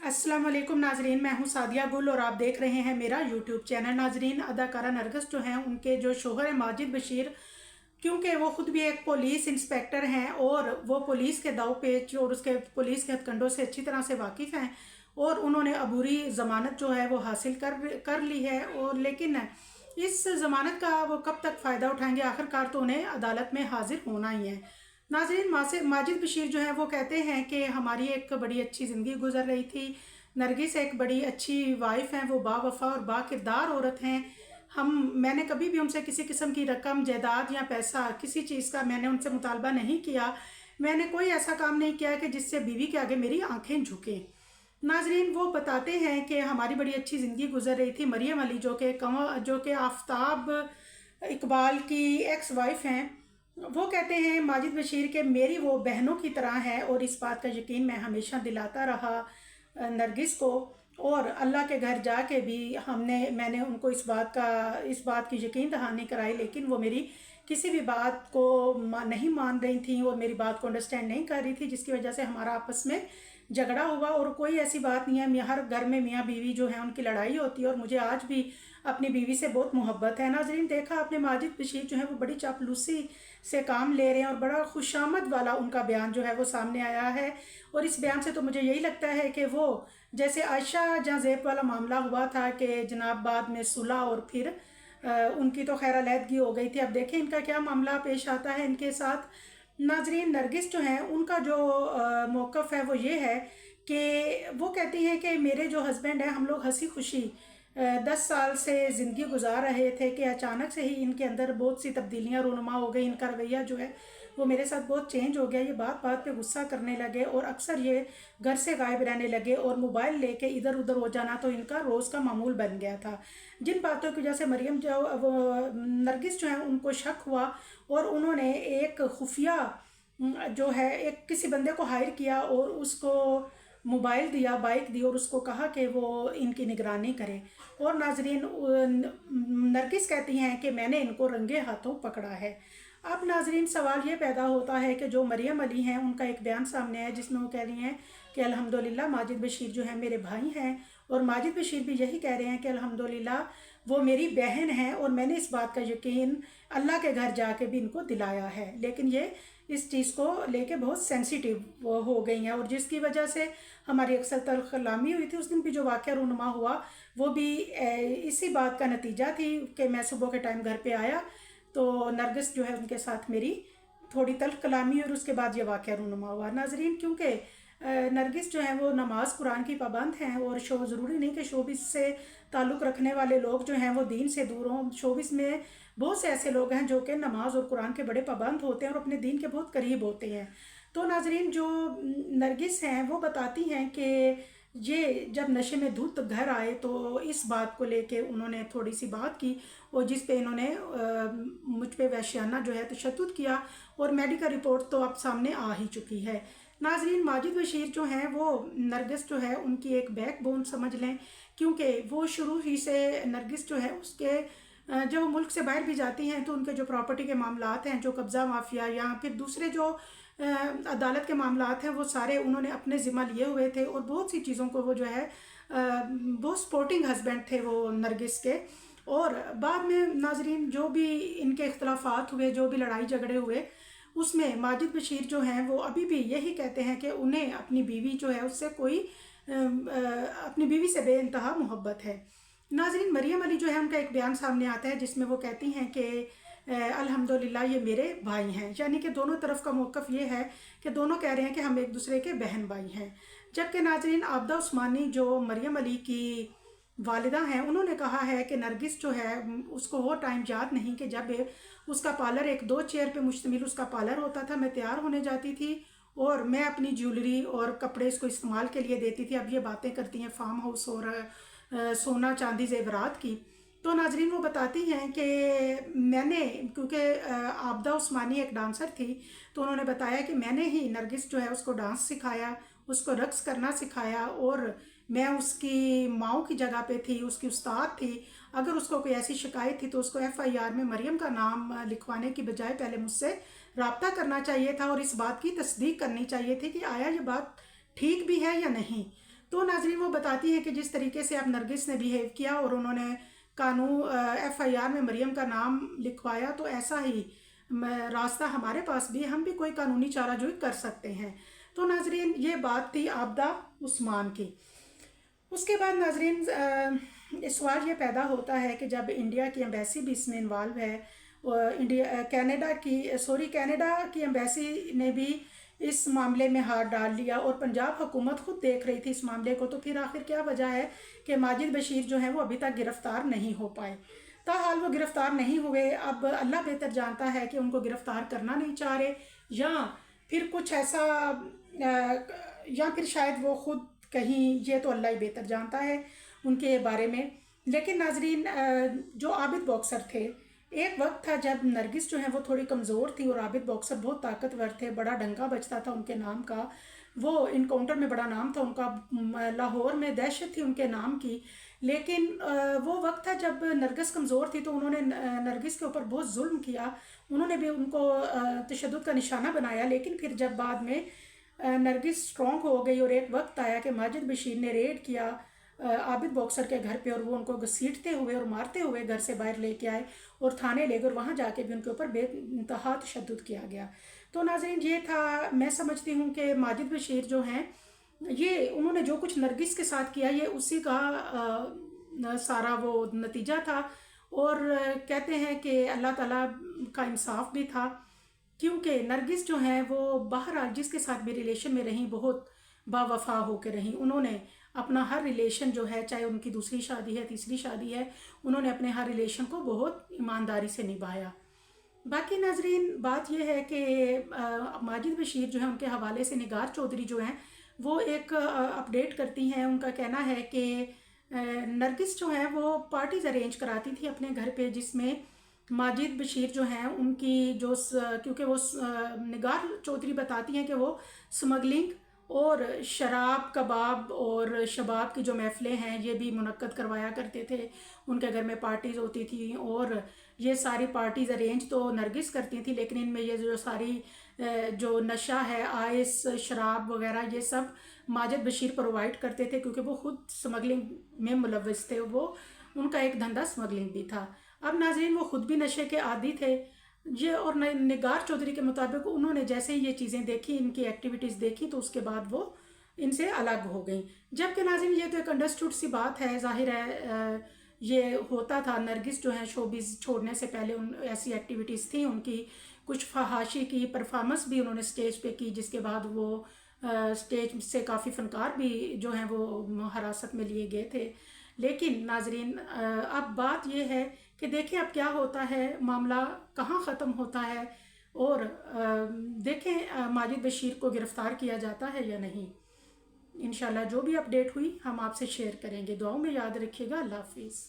अस्सलाम वालेकुम नाजरीन, मैं हूं सादिया गुल और आप देख रहे हैं मेरा यूट्यूब चैनल। नाजरीन, अदाकारा नरगिस जो हैं उनके जो शोहर है माजिद बशीर, क्योंकि वो ख़ुद भी एक पुलिस इंस्पेक्टर हैं और वो पुलिस के दाव पेच और उसके पुलिस के हथकंडों से अच्छी तरह से वाकिफ़ हैं और उन्होंने अबूरी ज़मानत जो है वो हासिल कर ली है। और लेकिन इस ज़मानत का वो कब तक फ़ायदा उठाएंगे, आखिरकार तो उन्हें अदालत में हाजिर होना ही है। नाज़रीन, माजिद बशीर जो है वो कहते हैं कि हमारी एक बड़ी अच्छी ज़िंदगी गुजर रही थी। नरगिस एक बड़ी अच्छी वाइफ हैं, वो बावफा और बाकिरदार औरत हैं। मैंने कभी भी उनसे किसी किस्म की रकम, जायदाद या पैसा, किसी चीज़ का मैंने उनसे मुतालबा नहीं किया। मैंने कोई ऐसा काम नहीं किया कि जिससे बीवी के आगे मेरी आंखें झुकें। नाजरीन, वो बताते हैं कि हमारी बड़ी अच्छी ज़िंदगी गुजर रही थी। मरियम अली जो कि आफ्ताब इकबाल की एक्स वाइफ हैं, वो कहते हैं माजिद बशीर के मेरी वो बहनों की तरह है और इस बात का यकीन मैं हमेशा दिलाता रहा नरगिस को। और अल्लाह के घर जाके भी मैंने उनको इस बात की यकीन दहानी कराई, लेकिन वो मेरी किसी भी बात को नहीं मान रही थी और मेरी बात को अंडरस्टैंड नहीं कर रही थी, जिसकी वजह से हमारा आपस में झगड़ा हुआ। और कोई ऐसी बात नहीं है, हर घर में मियाँ बीवी जो है उनकी लड़ाई होती है और मुझे आज भी अपनी बीवी से बहुत मोहब्बत है। नाजरीन, देखा आपने माजिद बशीर जो है वो बड़ी चापलूसी से काम ले रहे हैं और बड़ा खुशामद वाला उनका बयान जो है वो सामने आया है। और इस बयान से तो मुझे यही लगता है कि वो जैसे आयशा जहाँ ज़ेब वाला मामला हुआ था कि जनाब बाद में सुलह और फिर उनकी तो खैर अलहदगी हो गई थी, अब देखें इनका क्या मामला पेश आता है इनके साथ। नाजरीन, नरगिस जो हैं उनका जो मौक़िफ़ है वो ये है कि वो कहती हैं कि मेरे जो हस्बैंड हैं, हम लोग हंसी खुशी 10 साल से ज़िंदगी गुजार रहे थे कि अचानक से ही इनके अंदर बहुत सी तब्दीलियाँ रूनुमा हो गई। इनका रवैया जो है वो मेरे साथ बहुत चेंज हो गया। ये बात बात पे गुस्सा करने लगे और अक्सर ये घर से गायब रहने लगे और मोबाइल लेके इधर उधर हो जाना तो इनका रोज़ का मामूल बन गया था। जिन बातों की वजह से मरियम जो वो नरगिस जो है उनको शक हुआ और उन्होंने एक खुफिया जो है एक किसी बंदे को हायर किया और उसको मोबाइल दिया, बाइक दी और उसको कहा कि वो इनकी निगरानी करे। और नाजरीन, नरगिस कहती हैं कि मैंने इनको रंगे हाथों पकड़ा है। अब नाजरीन, सवाल ये पैदा होता है कि जो मरियम अली हैं उनका एक बयान सामने है जिसमें वो कह रही हैं कि अल्हम्दुलिल्लाह माजिद बशीर जो है मेरे भाई हैं और माजिद बशीर भी यही कह रहे हैं कि अल्हम्दुलिल्लाह वो मेरी बहन है और मैंने इस बात का यकीन अल्लाह के घर जाके भी इनको दिलाया है। लेकिन ये इस चीज़ को लेके बहुत सेंसिटिव हो गई हैं और जिसकी वजह से हमारी अक्सर तलखलामी हुई थी। उस दिन भी जो वाक़या रूनुमा हुआ वो भी इसी बात का नतीजा थी कि मैं सुबह के टाइम घर पे आया तो नरगिस जो है उनके साथ मेरी थोड़ी तल्ख कलामी और उसके बाद ये वाक़या रूनुमा हुआ। नाजरीन, क्योंकि नरगिस जो है वो नमाज कुरान की पाबंद हैं और ज़रूरी नहीं कि शोबिस से ताल्लुक़ रखने वाले लोग जो हैं वो दीन से दूर हों। शोबिस में बहुत से ऐसे लोग हैं जो कि नमाज और कुरान के बड़े पाबंद होते हैं और अपने दीन के बहुत करीब होते हैं। तो नाजरीन, जो नरगिस हैं वो बताती हैं कि ये जब नशे में धुत घर आए तो इस बात को लेके उन्होंने थोड़ी सी बात की और जिस पे इन्होंने मुझ पे वहशियाना जो है तशद्दुद किया और मेडिकल रिपोर्ट तो अब सामने आ ही चुकी है। नाजरीन, माजिद बशीर जो हैं वो नरगिस जो है उनकी एक बैकबोन समझ लें, क्योंकि वो शुरू ही से नरगिस जो है उसके जब वो मुल्क से बाहर भी जाती हैं तो उनके जो प्रॉपर्टी के मामलात हैं, जो कब्ज़ा माफिया या फिर दूसरे जो अदालत के मामलात हैं, वो सारे उन्होंने अपने ज़िम्मा लिए हुए थे और बहुत सी चीज़ों को वो जो है बहुत सपोर्टिंग हस्बैंड थे वो नरगिस के। और बाद में नाजरीन जो भी इनके इख्तलाफात हुए, जो भी लड़ाई झगड़े हुए, उसमें माजिद बशीर जो हैं वो अभी भी यही कहते हैं कि उन्हें अपनी बीवी जो है उससे अपनी बीवी से बेइंतहा मोहब्बत है। नाजरीन, मरियम अली जो है उनका एक बयान सामने आता है जिसमें वो कहती हैं कि अल्हम्दुलिल्लाह ये मेरे भाई हैं, यानी कि दोनों तरफ का मौक़िफ़ ये है कि दोनों कह रहे हैं कि हम एक दूसरे के बहन भाई हैं। जबकि नाजरीन, आबदा उस्मानी जो मरियम अली की वालिदा हैं, उन्होंने कहा है कि नरगिस जो है उसको वो टाइम याद नहीं कि जब उसका पार्लर एक 2 चेयर पे मुश्तमिल उसका पार्लर होता था। मैं तैयार होने जाती थी और मैं अपनी ज्वेलरी और कपड़े इसको इस्तेमाल के लिए देती थी। अब ये बातें करती हैं फार्म हाउस और सोना चांदी ज़ेवरात की। तो नाजरीन, वो बताती हैं कि मैंने, क्योंकि आबदा उस्मानी एक डांसर थी, तो उन्होंने बताया कि मैंने ही नरगिस जो है उसको डांस सिखाया, उसको रक्स करना सिखाया और मैं उसकी माओ की जगह पे थी, उसकी उस्ताद थी। अगर उसको कोई ऐसी शिकायत थी तो उसको FIR में मरियम का नाम लिखवाने की बजाय पहले मुझसे रब्ता करना चाहिए था और इस बात की तस्दीक करनी चाहिए थी कि आया ये बात ठीक भी है या नहीं। تو ناظرین وہ بتاتی ہیں کہ جس طریقے سے اب نرگس نے بیہیو کیا اور انہوں نے قانون FIR میں مریم کا نام لکھوایا، تو ایسا ہی راستہ ہمارے پاس بھی، ہم بھی کوئی قانونی چارہ جوئی کر سکتے ہیں۔ تو ناظرین یہ بات تھی عابدہ عثمان کی۔ اس کے بعد ناظرین سوال یہ پیدا ہوتا ہے کہ جب انڈیا کی ایمبیسی بھی اس میں انوالو ہے، کینیڈا کی ایمبیسی نے بھی اس معاملے میں ہاتھ ڈال لیا اور پنجاب حکومت خود دیکھ رہی تھی اس معاملے کو، تو پھر آخر کیا وجہ ہے کہ ماجد بشیر جو ہیں وہ ابھی تک گرفتار نہیں ہو پائے۔ تاحال وہ گرفتار نہیں ہوئے، اب اللہ بہتر جانتا ہے کہ ان کو گرفتار کرنا نہیں چاہ رہے، یا پھر کچھ ایسا یا پھر شاید وہ خود کہیں، یہ تو اللہ ہی بہتر جانتا ہے ان کے بارے میں۔ لیکن ناظرین جو عابد باکسر تھے، ایک وقت تھا جب نرگس جو ہیں وہ تھوڑی کمزور تھی اور عابد باکسر بہت طاقتور تھے، بڑا ڈنکا بجتا تھا ان کے نام کا، وہ انکاؤنٹر میں بڑا نام تھا ان کا، لاہور میں دہشت تھی ان کے نام کی۔ لیکن وہ وقت تھا جب نرگس کمزور تھی تو انہوں نے نرگس کے اوپر بہت ظلم کیا، انہوں نے بھی ان کو تشدد کا نشانہ بنایا۔ لیکن پھر جب بعد میں نرگس اسٹرانگ ہو گئی اور ایک وقت آیا کہ ماجد بشیر نے ریڈ کیا عابد باکسر کے گھر پہ، اور وہ ان کو گھسیٹتے ہوئے اور مارتے ہوئے گھر سے باہر لے کے آئے اور تھانے لے گئے، اور وہاں جا کے بھی ان کے اوپر بے انتہا تشدد کیا گیا۔ تو ناظرین یہ تھا، میں سمجھتی ہوں کہ ماجد بشیر جو ہیں یہ انہوں نے جو کچھ نرگس کے ساتھ کیا یہ اسی کا سارا وہ نتیجہ تھا، اور کہتے ہیں کہ اللہ تعالیٰ کا انصاف بھی تھا، کیونکہ نرگس جو ہیں وہ بہرحال جس کے ساتھ بھی ریلیشن میں رہیں بہت با وفا ہو کے رہیں، انہوں نے اپنا ہر ریلیشن جو ہے، چاہے ان کی دوسری شادی ہے تیسری شادی ہے، انہوں نے اپنے ہر ریلیشن کو بہت ایمانداری سے نبھایا۔ باقی ناظرین بات یہ ہے کہ ماجد بشیر جو ہیں ان کے حوالے سے نگار چودھری جو ہیں وہ ایک اپڈیٹ کرتی ہیں، ان کا کہنا ہے کہ نرگس جو ہیں وہ پارٹیز ارینج کراتی تھی اپنے گھر پہ، جس میں ماجد بشیر جو ہیں ان کی جو کیونکہ وہ نگار چودھری بتاتی ہیں کہ وہ سمگلنگ اور شراب کباب اور شباب کی جو محفلیں ہیں یہ بھی منعقد کروایا کرتے تھے، ان کے گھر میں پارٹیز ہوتی تھیں، اور یہ ساری پارٹیز ارینج تو نرگس کرتی تھیں، لیکن ان میں یہ جو ساری جو نشہ ہے، آئس، شراب وغیرہ، یہ سب ماجد بشیر پرووائڈ کرتے تھے، کیونکہ وہ خود سمگلنگ میں ملوث تھے، وہ ان کا ایک دھندا سمگلنگ بھی تھا۔ اب ناظرین وہ خود بھی نشے کے عادی تھے یہ، اور نگار چودھری کے مطابق انہوں نے جیسے ہی یہ چیزیں دیکھی، ان کی ایکٹیویٹیز دیکھی، تو اس کے بعد وہ ان سے الگ ہو گئیں۔ جبکہ ناظرین یہ تو ایک انڈرسٹوڈ سی بات ہے، ظاہر ہے یہ ہوتا تھا، نرگس جو ہیں شوبز چھوڑنے سے پہلے ایسی ایکٹیویٹیز تھیں ان کی، کچھ فحاشی کی پرفارمنس بھی انہوں نے سٹیج پہ کی، جس کے بعد وہ سٹیج سے کافی فنکار بھی جو ہیں وہ حراست میں لیے گئے تھے۔ لیکن ناظرین اب بات یہ ہے کہ دیکھیں اب کیا ہوتا ہے، معاملہ کہاں ختم ہوتا ہے، اور دیکھیں ماجد بشیر کو گرفتار کیا جاتا ہے یا نہیں۔ انشاءاللہ جو بھی اپڈیٹ ہوئی ہم آپ سے شیئر کریں گے۔ دعاؤں میں یاد رکھیے گا۔ اللہ حافظ۔